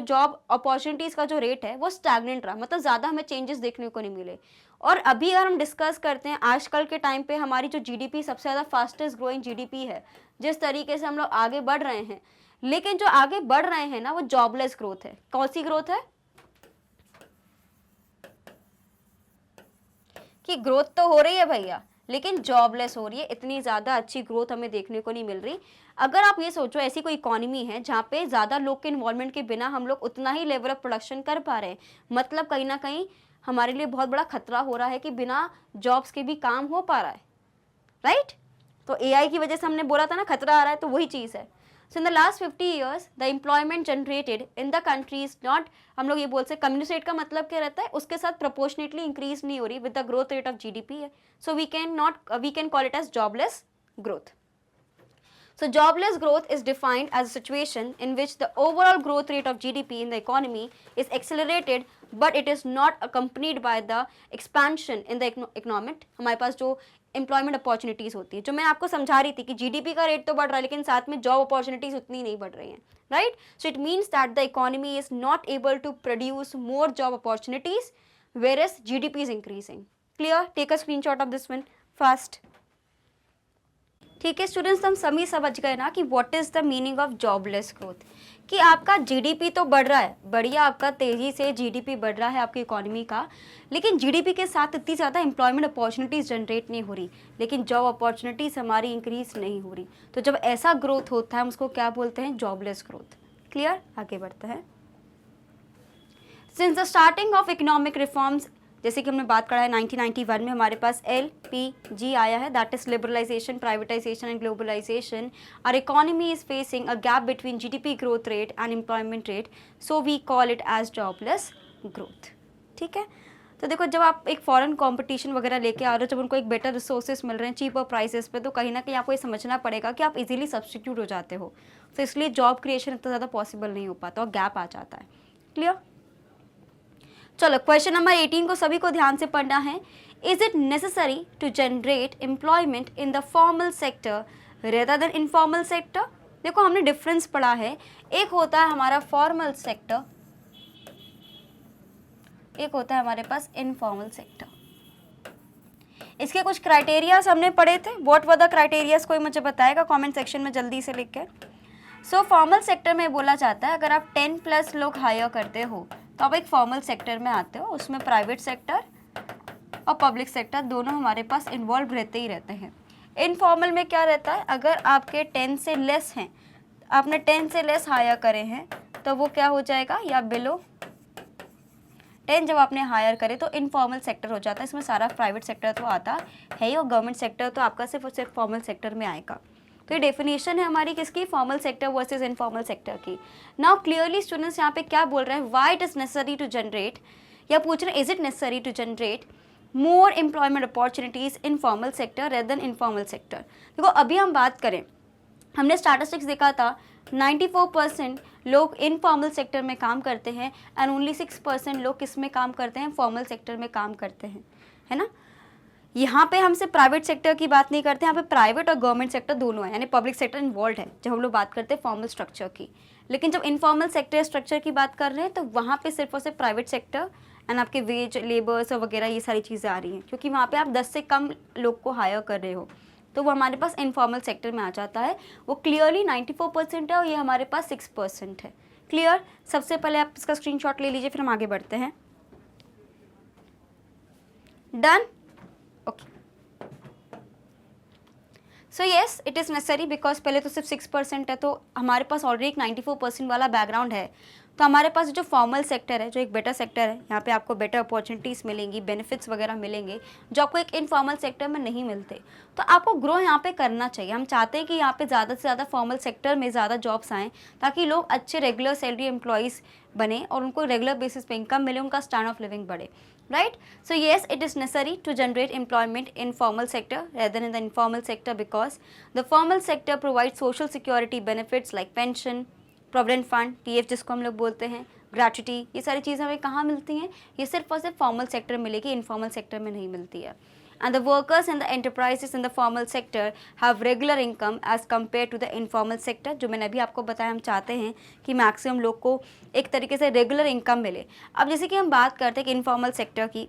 जॉब अपॉर्चुनिटीज़ का जो रेट है वो स्टैग्नेंट रहा, मतलब ज़्यादा हमें चेंजेस देखने को नहीं मिले। और अभी अगर हम डिस्कस करते हैं आजकल के टाइम पे हमारी जो GDP सबसे ज़्यादा फास्टेस्ट ग्रोइंग GDP है, जिस तरीके से हम लोग आगे बढ़ रहे हैं, लेकिन जो आगे बढ़ रहे हैं ना वो जॉबलेस ग्रोथ है। कौन सी ग्रोथ है? कि ग्रोथ तो हो रही है भैया, लेकिन जॉबलेस हो रही है, इतनी ज़्यादा अच्छी ग्रोथ हमें देखने को नहीं मिल रही। अगर आप ये सोचो ऐसी कोई इकोनॉमी है जहाँ पे ज़्यादा लोग के इन्वॉल्वमेंट के बिना हम लोग उतना ही लेवल ऑफ प्रोडक्शन कर पा रहे हैं, मतलब कहीं ना कहीं हमारे लिए बहुत बड़ा खतरा हो रहा है कि बिना जॉब्स के भी काम हो पा रहा है, राइट? तो AI की वजह से हमने बोला था ना खतरा आ रहा है, तो वही चीज़ है। So in the last 50 years the employment generated in the country is not, हम लोग ये बोल सकते कम्युनिकेट का मतलब क्या रहता है, उसके साथ प्रोपोर्शनेटली इंक्रीज नहीं हो रही with the growth rate of GDP है। So we can call it as jobless growth. So jobless growth is defined as a situation in which the overall growth rate of GDP in the economy is accelerated but it is not accompanied by the expansion in the economic। हमारे पास जो employment opportunities होती है, जो मैं आपको समझा रही थी कि GDP का रेट तो बढ़ रहा है लेकिन साथ में जॉब अपॉर्चुनिटीज़ उतनी नहीं बढ़ रही हैं, right? So it means that the economy is not able to produce more job opportunities whereas GDP is increasing। Clear? Take a screenshot of this one fast। ठीक है स्टूडेंट्स, हम सभी समझ गए ना कि what is the meaning of jobless growth, कि आपका GDP तो बढ़ रहा है, बढ़िया, आपका तेज़ी से GDP बढ़ रहा है आपकी इकोनॉमी का, लेकिन GDP के साथ इतनी ज़्यादा एम्प्लॉयमेंट अपॉर्चुनिटीज़ जनरेट नहीं हो रही, लेकिन जॉब अपॉर्चुनिटीज़ हमारी इंक्रीज नहीं हो रही। तो जब ऐसा ग्रोथ होता है हम उसको क्या बोलते हैं? Jobless growth. क्लियर? आगे बढ़ते हैं। Since the starting of economic reforms, जैसे कि हमने बात करा है 1991 में हमारे पास LPG आया है, that is liberalisation, privatisation and globalisation. Our economy is facing a gap between GDP growth rate and employment rate, so we call it as jobless growth. ठीक है, तो देखो जब आप एक फॉरेन कंपटीशन वगैरह लेके आ रहे हो, जब उनको एक बेटर रिसोर्सेज मिल रहे हैं चीपर प्राइसेस पे, तो कहीं ना कहीं आपको ये समझना पड़ेगा कि आप इजीली सब्सटीट्यूट हो जाते हो, तो इसलिए जॉब क्रिएशन इतना ज़्यादा पॉसिबल नहीं हो पाता और गैप आ जाता है। क्लियर? चलो क्वेश्चन नंबर 18 को सभी को ध्यान से पढ़ना है। Is it necessary to generate employment in the formal sector rather than informal sector? देखो हमने डिफरेंस पढ़ा है, एक होता है हमारा फॉर्मल सेक्टर, एक होता है हमारे पास इनफॉर्मल सेक्टर। इसके कुछ क्राइटेरियाज हमने पढ़े थे, व्हाट वर द क्राइटेरियाज, कोई मुझे बताएगा कमेंट सेक्शन में जल्दी से लिख के। सो फॉर्मल सेक्टर में बोला जाता है अगर आप 10+ लोग हायर करते हो तो आप एक फॉर्मल सेक्टर में आते हो, उसमें प्राइवेट सेक्टर और पब्लिक सेक्टर दोनों हमारे पास इन्वॉल्व रहते ही रहते हैं। इनफॉर्मल में क्या रहता है, अगर आपके 10 से लेस हैं, आपने 10 से लेस हायर करे हैं तो वो क्या हो जाएगा, या बिलो 10 जब आपने हायर करे तो इनफॉर्मल सेक्टर हो जाता है। इसमें सारा प्राइवेट सेक्टर तो आता है ही और गवर्नमेंट सेक्टर तो आपका सिर्फ और सिर्फ फॉर्मल सेक्टर में आएगा। तो ये डेफिनेशन है हमारी किसकी, formal sector versus informal sector की। नाउ क्लियरली स्टूडेंट्स यहाँ पे क्या बोल रहे हैं, why it is necessary to generate, या पूछ रहे हैं is it necessary to generate more employment opportunities in formal sector rather than informal sector. देखो अभी हम बात करें, हमने स्टैटिस्टिक्स देखा था 94% लोग इनफॉर्मल सेक्टर में काम करते हैं एंड ओनली 6% लोग किस में काम करते हैं, फॉर्मल सेक्टर में काम करते हैं, है ना। यहाँ पे हमसे प्राइवेट सेक्टर की बात नहीं करते, यहाँ पे प्राइवेट और गवर्नमेंट सेक्टर दोनों है, यानी पब्लिक सेक्टर इन्वॉल्व है जब हम लोग बात करते हैं फॉर्मल स्ट्रक्चर की। लेकिन जब इनफॉर्मल सेक्टर स्ट्रक्चर की बात कर रहे हैं तो वहाँ पे सिर्फ और सिर्फ प्राइवेट सेक्टर एंड आपके वेज लेबर्स और वगैरह ये सारी चीज़ें आ रही हैं, क्योंकि वहाँ पे आप 10 से कम लोग को हायर कर रहे हो, तो वो हमारे पास इनफॉर्मल सेक्टर में आ जाता है। वो क्लियरली 94% है और ये हमारे पास 6% है। क्लियर? सबसे पहले आप इसका स्क्रीनशॉट ले लीजिए, फिर हम आगे बढ़ते हैं। Done? Okay, so yes it is necessary because पहले तो सिर्फ 6% है, तो हमारे पास ऑलरेडी एक 94% वाला बैकग्राउंड है। तो हमारे पास जो फॉर्मल सेक्टर है, जो एक बेटर सेक्टर है, यहाँ पे आपको बेटर अपॉर्चुनिटीज़ मिलेंगी, बेनिफिट्स वगैरह मिलेंगे जो आपको एक इनफॉर्मल सेक्टर में नहीं मिलते। तो आपको ग्रो यहाँ पे करना चाहिए। हम चाहते हैं कि यहाँ पे ज़्यादा से ज़्यादा फॉर्मल सेक्टर में ज़्यादा जॉब्स आएँ, ताकि लोग अच्छे रेगुलर सैलरी एम्प्लॉयज़ बने और उनको रेगुलर बेसिस पे इनकम मिले, उनका स्टैंडर्ड ऑफ लिविंग बढ़े। Right? So yes, it is necessary to generate employment in formal sector rather than in the informal sector because the formal sector provides social security benefits like pension, provident fund, PF जिसको हम लोग बोलते हैं, gratuity, ये सारी चीज़ें हमें कहाँ मिलती हैं, ये सिर्फ और सिर्फ फॉर्मल सेक्टर में मिलेगी, इनफॉर्मल सेक्टर में नहीं मिलती है। And the workers and the enterprises in the formal sector have regular income as compared to the informal sector। जो मैंने अभी आपको बताया, हम चाहते हैं कि मैक्सिमम लोग को एक तरीके से रेगुलर इनकम मिले। अब जैसे कि हम बात करते हैं कि इनफॉर्मल सेक्टर की,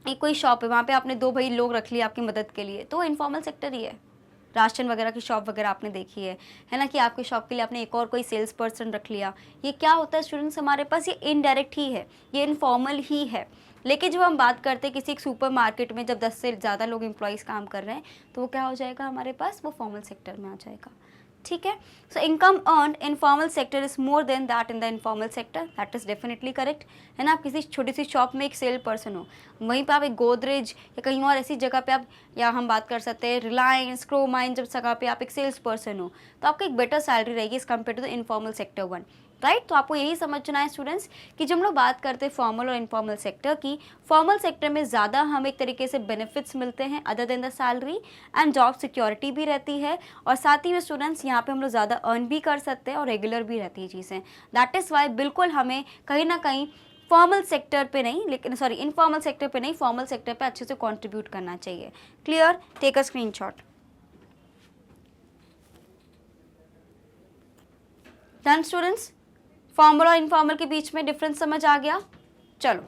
एक कोई शॉप है, वहाँ पे आपने 2 भाई लोग रख लिए आपकी मदद के लिए, तो इनफॉर्मल सेक्टर ही है। राशन वगैरह की शॉप वगैरह आपने देखी है ना, कि आपकी शॉप के लिए आपने एक और कोई सेल्स पर्सन रख लिया। ये क्या होता है स्टूडेंट्स, हमारे पास ये इनडायरेक्ट ही है, ये इनफॉर्मल ही है। लेकिन जब हम बात करते हैं किसी एक सुपर मार्केट में जब 10 से ज़्यादा लोग एम्प्लॉयज़ काम कर रहे हैं, तो वो क्या हो जाएगा हमारे पास, वो फॉर्मल सेक्टर में आ जाएगा। ठीक है, so income earned in formal sector is more than that in the informal sector, that is definitely correct, है ना। आप किसी छोटी सी शॉप में एक सेल पर्सन हो, वहीं पे आप एक गोदरेज या कहीं और ऐसी जगह पे आप, या हम बात कर सकते हैं रिलायंस, क्रोमाइन, जब जगह पे आप एक सेल्स पर्सन हो, तो आपको एक बेटर सैलरी रहेगी as compare to the informal sector one. Right? तो आपको यही समझना है स्टूडेंट्स कि जब हम लोग बात करते हैं फॉर्मल और इनफॉर्मल सेक्टर की, फॉर्मल सेक्टर में ज़्यादा हमें एक तरीके से बेनिफिट्स मिलते हैं other than the salary, and job security भी रहती है, और साथ ही में स्टूडेंट्स यहाँ पे हम लोग ज़्यादा अर्न भी कर सकते हैं और रेगुलर भी रहती है चीज़ें। दैट इज़ वाई बिल्कुल हमें कहीं ना कहीं फॉर्मल सेक्टर पे नहीं, लेकिन सॉरी इनफॉर्मल सेक्टर पे नहीं, फॉर्मल सेक्टर पे अच्छे से कॉन्ट्रीब्यूट करना चाहिए। Clear? Take a screenshot. Done students? Formal और इनफॉर्मल के बीच में डिफरेंस समझ आ गया? चलो,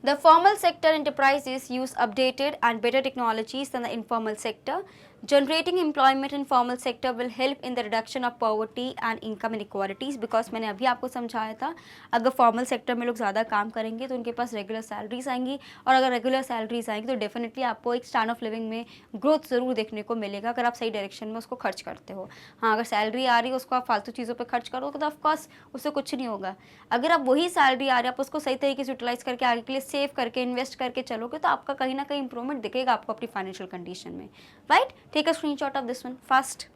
The formal sector enterprises use updated and better technologies than the informal sector. Generating employment in formal sector will help in the reduction of poverty and income inequalities, because मैंने अभी आपको समझाया था अगर फॉर्मल सेक्टर में लोग ज़्यादा काम करेंगे तो उनके पास रेगुलर सैलरीज आएंगी, और अगर रेगुलर सैलरीज आएंगी तो डेफिनेटली आपको एक स्टैंडर्ड ऑफ लिविंग में ग्रोथ ज़रूर देखने को मिलेगा अगर आप सही डायरेक्शन में उसको खर्च करते हो। हाँ, अगर सैलरी आ रही है उसको आप फालतू चीज़ों पर खर्च करोगे तो ऑफकोर्स उससे कुछ नहीं होगा। अगर आप वही सैलरी आ रही है आप उसको सही तरीके से यूटिलाइज करके आगे के लिए सेव करके इन्वेस्ट करके चलोगे तो आपका कहीं ना कहीं इंप्रूवमेंट दिखेगा आपको अपनी फाइनेंशियल कंडीशन में, right. Take a screenshot of this one fast.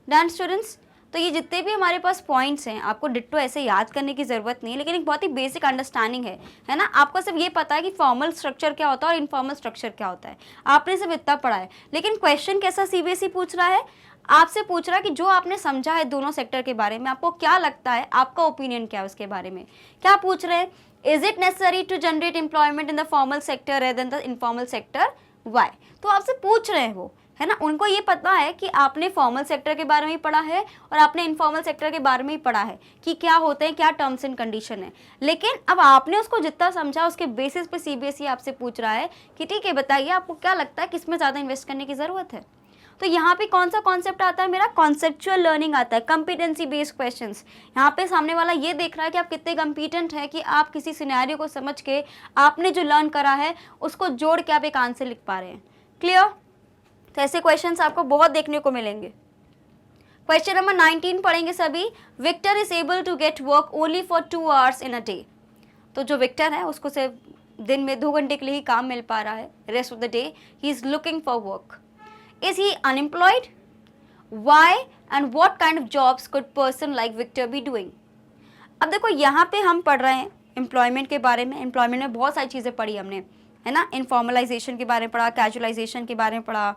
Done students, तो ये जितने भी हमारे पास पॉइंट्स हैं आपको डिट्टो ऐसे याद करने की ज़रूरत नहीं है, लेकिन एक बहुत ही बेसिक अंडरस्टैंडिंग है ना। आपको सिर्फ ये पता है कि फॉर्मल स्ट्रक्चर क्या होता है और इनफॉर्मल स्ट्रक्चर क्या होता है, आपने सिर्फ इतना पढ़ा है। लेकिन क्वेश्चन कैसा सीबीएसई पूछ रहा है, आपसे पूछ रहा है कि जो आपने समझा है दोनों सेक्टर के बारे में आपको क्या लगता है, आपका ओपिनियन क्या है उसके बारे में। क्या पूछ रहे हैं, is it necessary to generate employment in the formal sector rather than the informal sector, why. तो आपसे पूछ रहे हैं वो, है ना। उनको ये पता है कि आपने फॉर्मल सेक्टर के बारे में ही पढ़ा है और आपने इनफॉर्मल सेक्टर के बारे में ही पढ़ा है कि क्या होते हैं, क्या टर्म्स एंड कंडीशन है। लेकिन अब आपने उसको जितना समझा उसके बेसिस पे सीबीएसई आपसे पूछ रहा है कि ठीक है बताइए आपको क्या लगता है किसमें ज़्यादा इन्वेस्ट करने की ज़रूरत है। तो यहाँ पे कौन सा कॉन्सेप्ट आता है मेरा, कॉन्सेप्चुअल लर्निंग आता है, कॉम्पिटेंसी बेस्ड क्वेश्चंस। यहाँ पे सामने वाला ये देख रहा है कि आप कितने कॉम्पिटेंट हैं कि आप किसी सिनेरियो को समझ के आपने जो लर्न करा है उसको जोड़ के आप एक आंसर लिख पा रहे हैं। क्लियर। तो ऐसे क्वेश्चंस आपको बहुत देखने को मिलेंगे। क्वेश्चन नंबर 19 पढ़ेंगे सभी। Victor is able to get work only for 2 hours in a day. तो जो विक्टर है उसको सिर्फ दिन में 2 घंटे के लिए ही काम मिल पा रहा है, rest of the day he is looking for work. Is he unemployed, why and what kind of jobs could person like Victor be doing. अब देखो यहाँ पे हम पढ़ रहे हैं एम्प्लॉयमेंट के बारे में। एम्प्लॉयमेंट में बहुत सारी चीज़ें पढ़ी हमने, है ना। इनफॉर्मलाइजेशन के बारे में पढ़ा, कैजुअलाइजेशन के बारे में पढ़ा,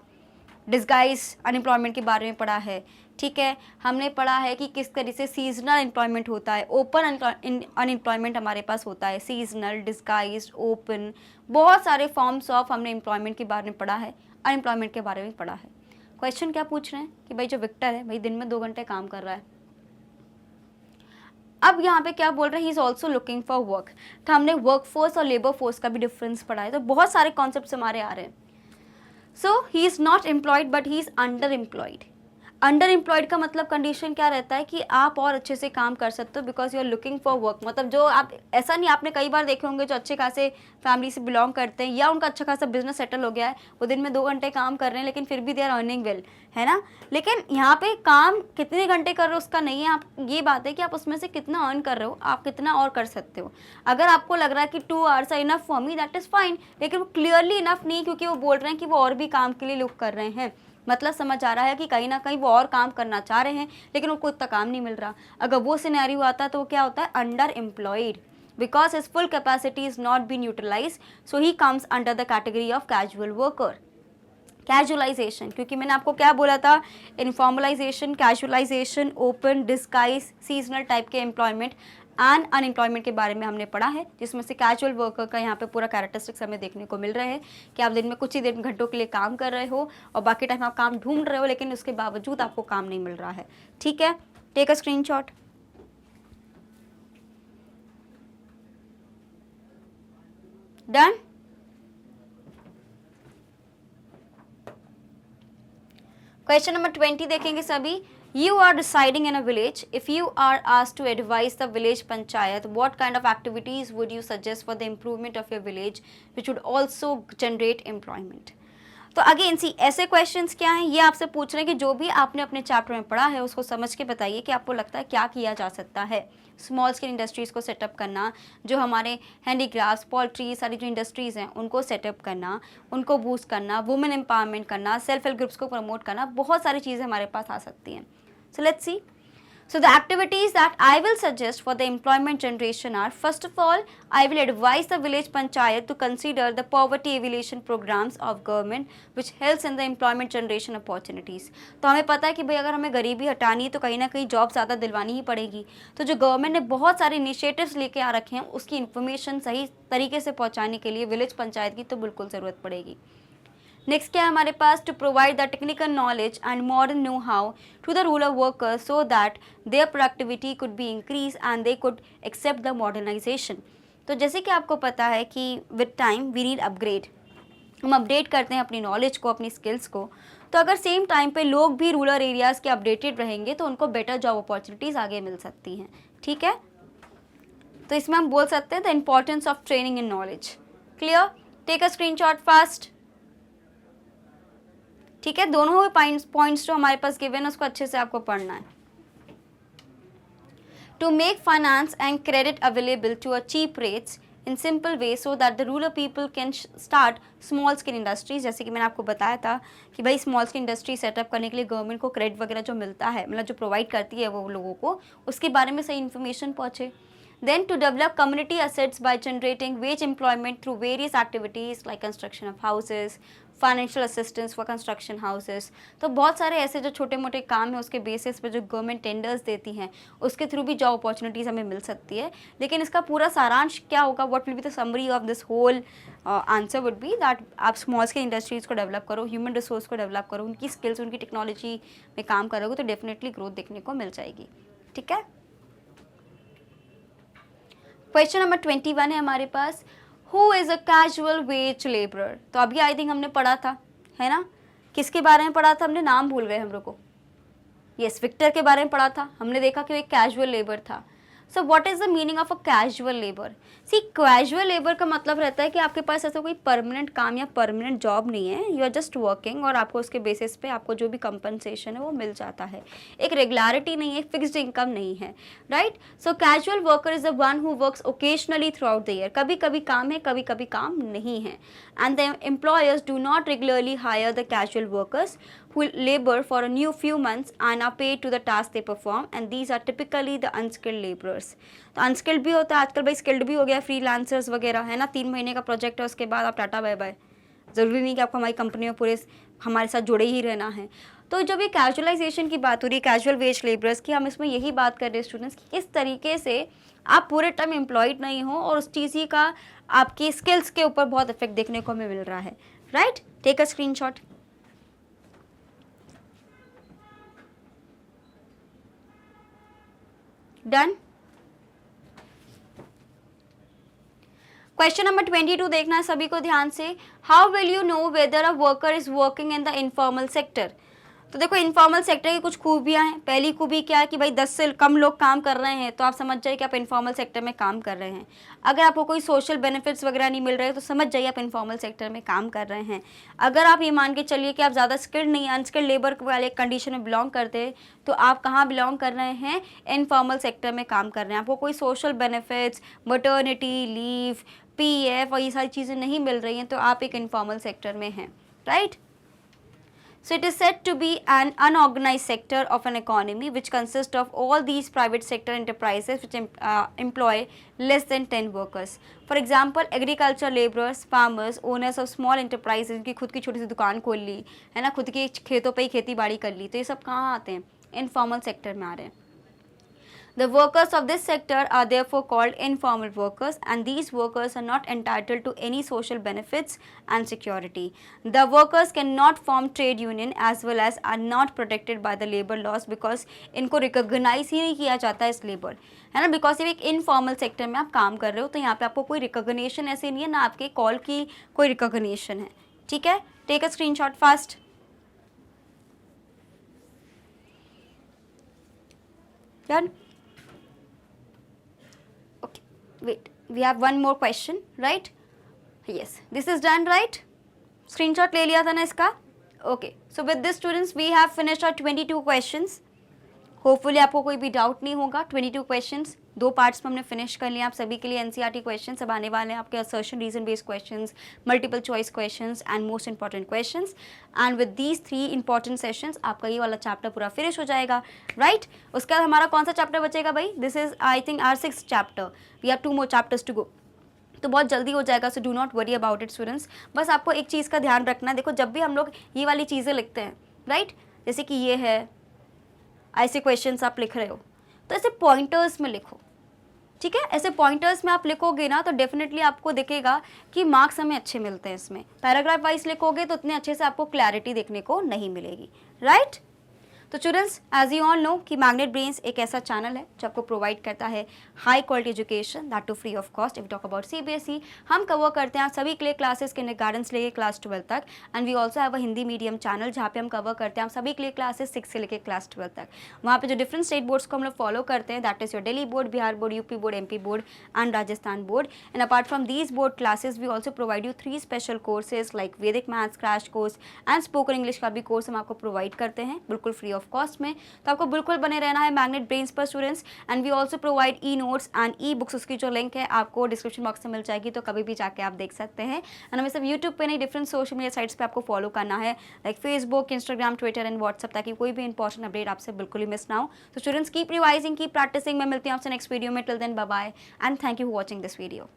डिस्गाइज अनएम्प्लॉयमेंट के बारे में पढ़ा है, ठीक है। हमने पढ़ा है कि किस तरह से सीजनल एम्प्लॉयमेंट होता है, ओपन अनएम्प्लॉयमेंट हमारे पास होता है, सीजनल, डिस्गाइज, ओपन, बहुत सारे फॉर्म्स ऑफ हमने एम्प्लॉयमेंट के बारे में पढ़ा है, अनएम्प्लॉयमेंट के बारे में पढ़ा है। क्वेश्चन क्या पूछ रहे हैं कि भाई जो विक्टर है भाई दिन में 2 घंटे काम कर रहा है। अब यहाँ पे क्या बोल रहे हैं, he is also looking for work. तो हमने वर्क फोर्स और लेबर फोर्स का भी डिफरेंस पढ़ा है, तो बहुत सारे कॉन्सेप्ट हमारे आ रहे हैं। So he is not employed but he is under employed. Under employed का मतलब कंडीशन क्या रहता है कि आप और अच्छे से काम कर सकते हो because you are looking for work. मतलब जो आप, ऐसा नहीं, आपने कई बार देखे होंगे जो अच्छे खासे फैमिली से बिलोंग करते हैं या उनका अच्छा खासा बिजनेस सेटल हो गया है, वो दिन में 2 घंटे काम कर रहे हैं लेकिन फिर भी दे आर अर्निंग वेल, है ना। लेकिन यहाँ पे काम कितने घंटे कर रहे हो उसका नहीं है, आप ये बात है कि आप उसमें से कितना अर्न कर रहे हो, आप कितना और कर सकते हो। अगर आपको लग रहा है कि 2 hours are enough for me, that is fine, लेकिन वो क्लियरली इनफ नहीं, क्योंकि वो बोल रहे हैं कि वो और भी काम के लिए लुक कर रहे हैं। मतलब समझ आ रहा है कि कहीं ना कहीं वो और काम करना चाह रहे हैं लेकिन उनको इतना काम नहीं मिल रहा। अगर वो सिनेरियो आता है तो वो क्या होता है, underemployed, because his full capacity is not been utilize, so he comes under the category of casual worker. Casualisation, क्योंकि मैंने आपको क्या बोला था, informalisation, casualisation, open, disguise, seasonal type के एम्प्लॉयमेंट एंड अनएम्प्लॉयमेंट के बारे में हमने पढ़ा है, जिसमें से कैजुअल वर्कर का यहाँ पे पूरा कैरेक्टरिस्टिक्स हमें देखने को मिल रहे हैं कि आप दिन में कुछ ही देर घंटों के लिए काम कर रहे हो और बाकी टाइम आप काम ढूंढ रहे हो लेकिन उसके बावजूद आपको काम नहीं मिल रहा है, ठीक है। Take a screenshot. Done. Question number 20 देखेंगे सभी। You are residing in a village. If you are asked to advise the village panchayat, what kind of activities would you suggest for the improvement of your village, which would also generate employment? तो again सी ऐसे questions क्या हैं, ये आपसे पूछ रहे हैं कि जो भी आपने अपने चैप्टर में पढ़ा है उसको समझ के बताइए कि आपको लगता है क्या किया जा सकता है। स्मॉल स्केल इंडस्ट्रीज़ को सेटअप करना, जो हमारे हैंडीक्राफ्ट, पोल्ट्री, सारी जो इंडस्ट्रीज़ हैं उनको सेटअप करना, उनको बूस्ट करना, वुमेन एम्पावरमेंट करना, सेल्फ हेल्प ग्रुप्स को प्रमोट करना, बहुत सारी चीज़ें हमारे पास आ सकती हैं। So let's see. So the activities that I will suggest for the employment generation are, first of all, I will advise the village panchayat to consider the poverty alleviation programs of government which helps in the employment generation opportunities. तो हमें पता है कि भाई अगर हमें गरीबी हटानी है तो कहीं ना कहीं जॉब ज़्यादा दिलवानी ही पड़ेगी। तो जो गवर्नमेंट ने बहुत सारे इनिशिएटिव्स लेके आ रखे हैं उसकी इन्फॉर्मेशन सही तरीके से पहुँचाने के लिए विलेज पंचायत की तो बिल्कुल ज़रूरत पड़ेगी। नेक्स्ट क्या है हमारे पास, to provide the technical knowledge and modern know how to the rural workers so that their productivity could be increase and they could accept the modernisation. तो जैसे कि आपको पता है कि विद टाइम वी नीड अपग्रेड, हम अपडेट करते हैं अपनी नॉलेज को, अपनी स्किल्स को, तो अगर सेम टाइम पे लोग भी रूरल एरियाज़ के अपडेटेड रहेंगे तो उनको बेटर जॉब अपॉर्चुनिटीज़ आगे मिल सकती हैं। ठीक है, तो इसमें हम बोल सकते हैं the importance of training in knowledge. Clear? Take a screenshot fast. ठीक है, दोनों ही पॉइंट्स जो हमारे पास गिवन है उसको अच्छे से आपको पढ़ना है। To make finance and credit available to a cheap rates in simple way so that the rural people can start small scale industries. जैसे कि मैंने आपको बताया था कि भाई स्मॉल स्केल इंडस्ट्री सेटअप करने के लिए गवर्नमेंट को क्रेडिट वगैरह जो मिलता है, मतलब जो प्रोवाइड करती है वो लोगों को, उसके बारे में सही इन्फॉर्मेशन पहुँचे। Then to develop community assets by generating wage employment through various activities like construction of houses, financial assistance for construction houses। तो बहुत सारे ऐसे जो छोटे मोटे काम हैं उसके बेसिस पे जो गवर्नमेंट टेंडर्स देती हैं उसके थ्रू भी जॉब अपॉर्चुनिटीज़ हमें मिल सकती है। लेकिन इसका पूरा सारांश क्या होगा, what will be the summary of this whole answer would be that आप स्मॉल स्केल इंडस्ट्रीज़ को डेवलप करो, ह्यूमन रिसोर्स को डेवलप करो, उनकी स्किल्स, उनकी टेक्नोलॉजी में काम करोगे तो डेफिनेटली ग्रोथ देखने को मिल जाएगी। ठीक है, क्वेश्चन नंबर 21 है हमारे पास, who is a casual wage labourer. तो अभी आई थिंक हमने पढ़ा था, है ना, किसके बारे में पढ़ा था, हमने नाम भूल गए हम लोग को। यस, विक्टर के बारे में पढ़ा था, हमने देखा कि वो एक कैजुअल लेबर था। So what is the meaning of a casual labour? See, casual labour का मतलब रहता है कि आपके पास ऐसा कोई परमानेंट काम या परमानेंट जॉब नहीं है, यू आर जस्ट वर्किंग और आपको उसके बेसिस पे आपको जो भी कंपनसेशन है वो मिल जाता है। एक रेगुलरिटी नहीं है, फिक्स्ड इनकम नहीं है, right. So casual worker is the one who works occasionally throughout the year. कभी कभी काम है, कभी कभी काम नहीं है। And the employers do not regularly hire the casual workers who labor for a new few months and are paid to the task they perform, and these are typically the unskilled laborers। तो unskilled भी होता है आजकल भाई, skilled भी हो गया, freelancers वगैरह, है ना। 3 महीने का प्रोजेक्ट है, उसके बाद आप टाटा बाय बाय। ज़रूरी नहीं कि आपको हमारी कंपनी में पूरे हमारे साथ जुड़े ही रहना है। तो जब ये कैजुअलाइजेशन की बात हो रही है, कैजुअल वेज लेबरर्स की, हम इसमें यही बात कर रहे हैं स्टूडेंट्स कि किस तरीके से आप पूरे टाइम एम्प्लॉयड नहीं हो और उस चीज़ का आपकी स्किल्स के ऊपर बहुत इफेक्ट देखने को हमें मिल रहा है, right. Take a screenshot. Done. Question number 22 देखना है सभी को ध्यान से। How will you know whether a worker is working in the informal sector? तो देखो, इनफॉर्मल सेक्टर की कुछ खूबियां हैं। पहली खूबी क्या है कि भाई 10 से कम लोग काम कर रहे हैं तो आप समझ जाइए कि आप इनफॉर्मल सेक्टर में काम कर रहे हैं। अगर आपको कोई सोशल बेनिफिट्स वगैरह नहीं मिल रहे तो समझ जाइए आप इनफॉर्मल सेक्टर में काम कर रहे हैं। अगर आप ये मान के चलिए कि आप ज़्यादा स्किल्ड नहीं, अनस्किल्ड लेबर वाले कंडीशन में बिलोंग करते हैं तो आप कहाँ बिलोंग कर रहे हैं, इनफॉर्मल सेक्टर में काम कर रहे हैं। आपको कोई social benefits, maternity leave, PF और ये सारी चीज़ें नहीं मिल रही हैं तो आप एक इनफॉर्मल सेक्टर में हैं, right. So it is said to be an unorganized sector of an economy which consists of all these private sector enterprises which employ less than 10 workers. For example, agriculture laborers, farmers, owners of small enterprises जिनकी खुद की छोटी सी दुकान खोल ली है ना, खुद के खेतों पे ही खेती बाड़ी कर ली, तो ये सब कहाँ आते हैं, इनफॉर्मल सेक्टर में आ रहे हैं। The workers of this sector are therefore called informal workers, and these workers are not entitled to any social benefits and security. The workers cannot form trade union as well as are not protected by the labor laws because इनको recognize ही नहीं किया जाता है इस labor, है ना। Because ये एक इनफॉर्मल सेक्टर में आप काम कर रहे हो तो यहाँ पे आपको कोई रिकॉग्निशन ऐसे नहीं है, ना आपके कॉल की कोई रिकॉग्निशन है। ठीक है, take a screenshot fast. Done. Wait, we have one more question, right? Yes, this is done, right? Screenshot ले लिया था ना इसका? Okay, so with this students we have finished our 22 questions. Hopefully आपको कोई भी डाउट नहीं होगा। 22 क्वेश्चंस 2 पार्ट्स में हमने फिनिश कर लिया। आप सभी के लिए एनसीईआरटी क्वेश्चन सब आने वाले हैं, आपके assertion reason based questions, multiple choice questions and most important questions. And with these 3 important sessions आपका ये वाला चैप्टर पूरा फिनिश हो जाएगा, राइट। उसके बाद हमारा कौन सा चैप्टर बचेगा भाई? This is I think our 6th chapter. We have 2 more chapters to go, तो बहुत जल्दी हो जाएगा। So do not worry about it students. बस आपको एक चीज़ का ध्यान रखना है, देखो जब भी हम लोग ये वाली चीज़ें लिखते हैं, राइट, जैसे कि ये है, ऐसे क्वेश्चंस आप लिख रहे हो तो ऐसे पॉइंटर्स में लिखो, ठीक है। ऐसे पॉइंटर्स में आप लिखोगे ना तो डेफिनेटली आपको दिखेगा कि मार्क्स हमें अच्छे मिलते हैं इसमें। पैराग्राफ वाइज लिखोगे तो उतने अच्छे से आपको क्लैरिटी देखने को नहीं मिलेगी, राइट। तो students, as you all know कि मैग्नेट ब्रेन्स एक ऐसा चैनल है जो आपको प्रोवाइड करता है high quality education, that too free of cost. If talk about CBSE, हम कवर करते हैं सभी के लिए क्लासेस किंडरगार्टन से लेके क्लास 12 तक। And we also have a Hindi medium channel जहाँ पे हम कवर करते हैं सभी के लिए क्लासेस 6 से लेके क्लास 12 तक। वहाँ पे जो डिफरेंट स्टेट बोर्ड्स को हम लोग फॉलो करते हैं, that is your Delhi board, Bihar board, UP board, MP board and Rajasthan board. And apart from these board classes we also provide you 3 special courses like Vedic maths crash course and spoken English का भी course हम आपको provide करते हैं बिल्कुल free of cost में। तो आपको बिल्कुल बने रहना है मैग्नेट ब्रेन्स पर students. And we also provide e notes and e books, उसकी जो लिंक है आपको डिस्क्रिप्शन बॉक्स में मिल जाएगी, तो कभी भी जाके आप देख सकते हैं। एंड हमें सब यूट्यूब पे नहीं, डिफरेंट सोशल मीडिया साइट्स पे आपको फॉलो करना है like Facebook, Instagram, Twitter and WhatsApp, ताकि कोई भी इंपॉर्टेंट अपडेट आपसे बिल्कुल ही मिस ना हो। तो students keep revising, keep practising. मैं मिलती हूँ आपसे नेक्स्ट वीडियो में। Till then bye bye and thank you for watching this video.